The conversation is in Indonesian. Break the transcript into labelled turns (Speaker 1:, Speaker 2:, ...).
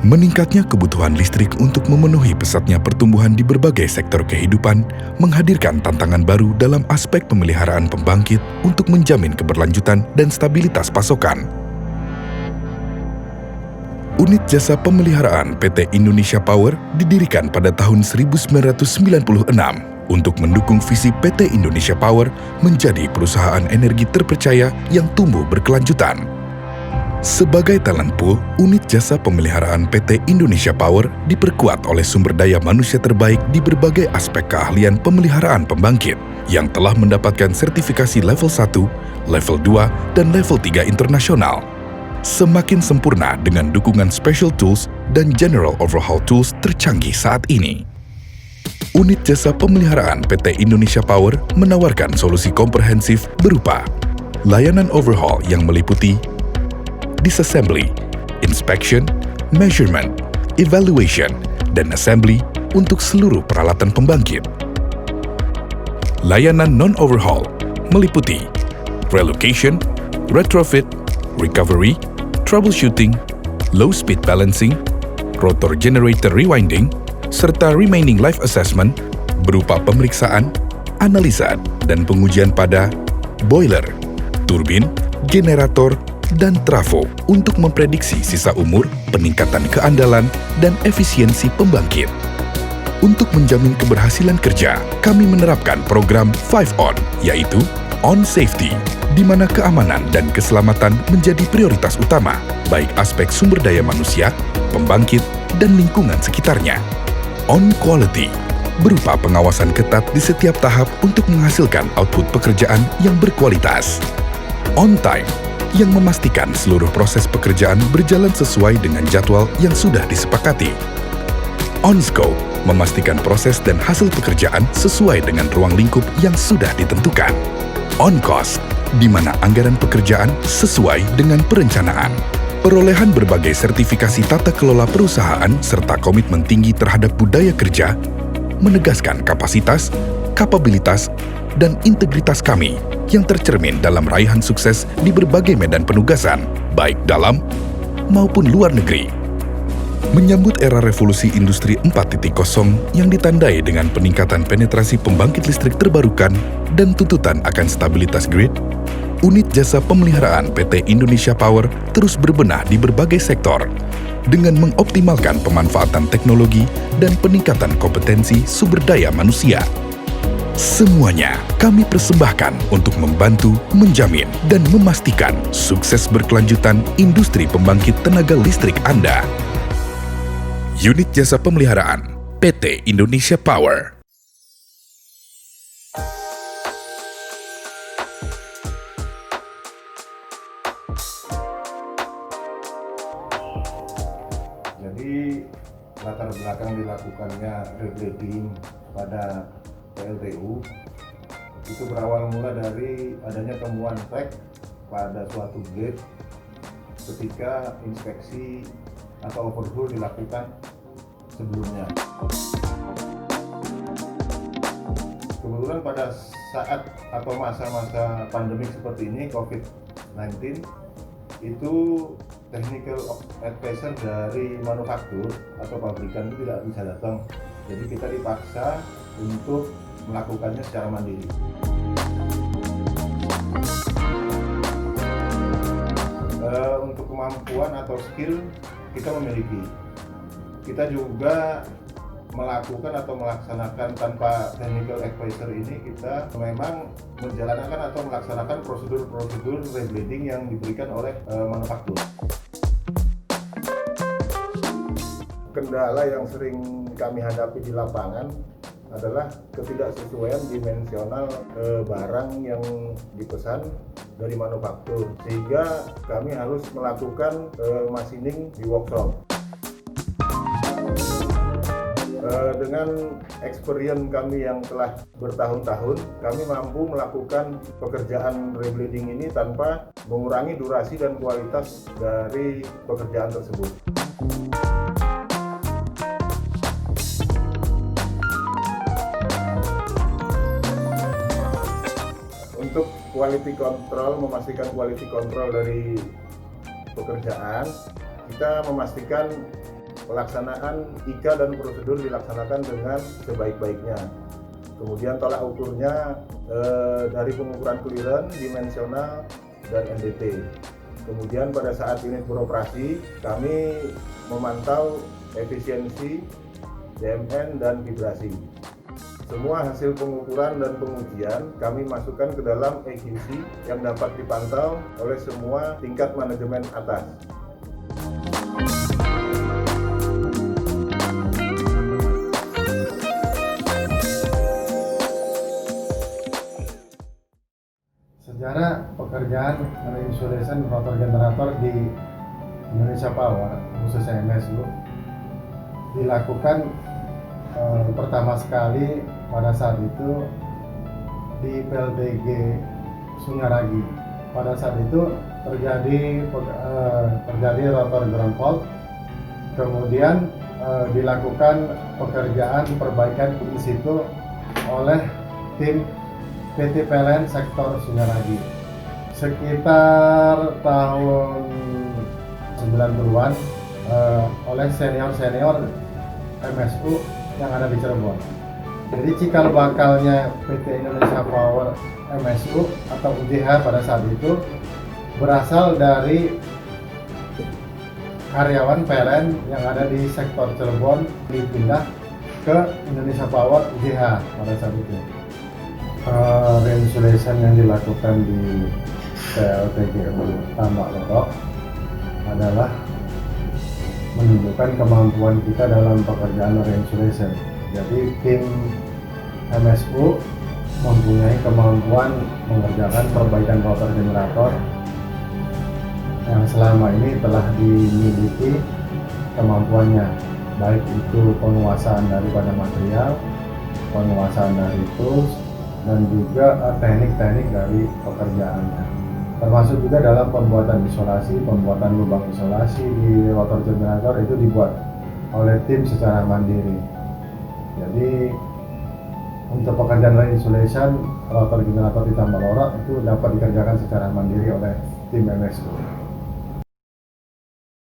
Speaker 1: Meningkatnya kebutuhan listrik untuk memenuhi pesatnya pertumbuhan di berbagai sektor kehidupan menghadirkan tantangan baru dalam aspek pemeliharaan pembangkit untuk menjamin keberlanjutan dan stabilitas pasokan. Unit Jasa Pemeliharaan PT Indonesia Power didirikan pada tahun 1996 untuk mendukung visi PT Indonesia Power menjadi perusahaan energi terpercaya yang tumbuh berkelanjutan. Sebagai talent pool, unit jasa pemeliharaan PT Indonesia Power diperkuat oleh sumber daya manusia terbaik di berbagai aspek keahlian pemeliharaan pembangkit yang telah mendapatkan sertifikasi level 1, level 2, dan level 3 internasional. Semakin sempurna dengan dukungan special tools dan general overhaul tools tercanggih saat ini. Unit jasa pemeliharaan PT Indonesia Power menawarkan solusi komprehensif berupa layanan overhaul yang meliputi disassembly, inspection, measurement, evaluation, dan assembly untuk seluruh peralatan pembangkit. Layanan non-overhaul meliputi relocation, retrofit, recovery, troubleshooting, low-speed balancing, rotor generator rewinding, serta remaining life assessment berupa pemeriksaan, analisa, dan pengujian pada boiler, turbin, generator, dan trafo untuk memprediksi sisa umur, peningkatan keandalan, dan efisiensi pembangkit. Untuk menjamin keberhasilan kerja, kami menerapkan program 5ON, yaitu On Safety, di mana keamanan dan keselamatan menjadi prioritas utama, baik aspek sumber daya manusia, pembangkit, dan lingkungan sekitarnya. On Quality, berupa pengawasan ketat di setiap tahap untuk menghasilkan output pekerjaan yang berkualitas. On Time, yang memastikan seluruh proses pekerjaan berjalan sesuai dengan jadwal yang sudah disepakati. On Scope, memastikan proses dan hasil pekerjaan sesuai dengan ruang lingkup yang sudah ditentukan. On Cost, di mana anggaran pekerjaan sesuai dengan perencanaan. Perolehan berbagai sertifikasi tata kelola perusahaan serta komitmen tinggi terhadap budaya kerja menegaskan kapasitas, kapabilitas, dan integritas kami yang tercermin dalam raihan sukses di berbagai medan penugasan, baik dalam maupun luar negeri. Menyambut era revolusi industri 4.0 yang ditandai dengan peningkatan penetrasi pembangkit listrik terbarukan dan tuntutan akan stabilitas grid, unit jasa pemeliharaan PT Indonesia Power terus berbenah di berbagai sektor dengan mengoptimalkan pemanfaatan teknologi dan peningkatan kompetensi sumber daya manusia. Semuanya kami persembahkan untuk membantu, menjamin, dan memastikan sukses berkelanjutan industri pembangkit tenaga listrik Anda. Unit Jasa Pemeliharaan PT Indonesia Power.
Speaker 2: Jadi latar belakang dilakukannya reblading pada PLTU itu berawal mula dari adanya temuan crack pada suatu blade ketika inspeksi atau overhaul dilakukan sebelumnya. Kebetulan pada saat atau masa-masa pandemik seperti ini COVID-19 itu technical advisor dari manufaktur atau pabrikan itu tidak bisa datang, jadi kita dipaksa untuk melakukannya secara mandiri. Untuk kemampuan atau skill kita memiliki. Kita juga melakukan atau melaksanakan tanpa technical advisor ini, kita memang menjalankan atau melaksanakan prosedur-prosedur reblading yang diberikan oleh manufaktur. Kendala yang sering kami hadapi di lapangan adalah ketidaksesuaian dimensional barang yang dipesan dari manufaktur, sehingga kami harus melakukan machining di workshop. Dengan experience kami yang telah bertahun-tahun, kami mampu melakukan pekerjaan reblading ini tanpa mengurangi durasi dan kualitas dari pekerjaan tersebut. Untuk quality control, memastikan quality control dari pekerjaan, kita memastikan pelaksanaan IKA dan prosedur dilaksanakan dengan sebaik-baiknya. Kemudian tolak ukurnya dari pengukuran clearance, dimensional, dan NDT. Kemudian pada saat unit beroperasi, kami memantau efisiensi, DMN, dan vibrasi. Semua hasil pengukuran dan pengujian kami masukkan ke dalam EQC yang dapat dipantau oleh semua tingkat manajemen atas.
Speaker 3: Sejarah pekerjaan reinsulation rotor generator di Indonesia Power, khususnya MSU, dilakukan pertama sekali pada saat itu di PLTG Sunyaragi. Pada saat itu terjadi rotor ground fault, kemudian dilakukan pekerjaan perbaikan in situ oleh tim PT PLN sektor Sunyaragi. Sekitar tahun 90-an oleh senior MSU yang ada di Cirebon. Jadi cikal bakalnya PT Indonesia Power MSU atau UGH pada saat itu berasal dari karyawan PLN yang ada di sektor Cirebon dipindah ke Indonesia Power UGH pada saat itu. Reinsulation yang dilakukan di PLTGU Tambak Lorok adalah menunjukkan kemampuan kita dalam pekerjaan reinsulation. Jadi tim MSU mempunyai kemampuan mengerjakan perbaikan rotor generator yang selama ini telah dimiliki kemampuannya, baik itu penguasaan daripada material, penguasaan dari tools, dan juga teknik-teknik dari pekerjaannya. Termasuk juga dalam pembuatan isolasi, pembuatan lubang isolasi di rotor generator itu dibuat oleh tim secara mandiri. Jadi untuk pekerjaan reinsulation rotor generator di Tambak Lorok itu dapat dikerjakan secara mandiri oleh tim MSU.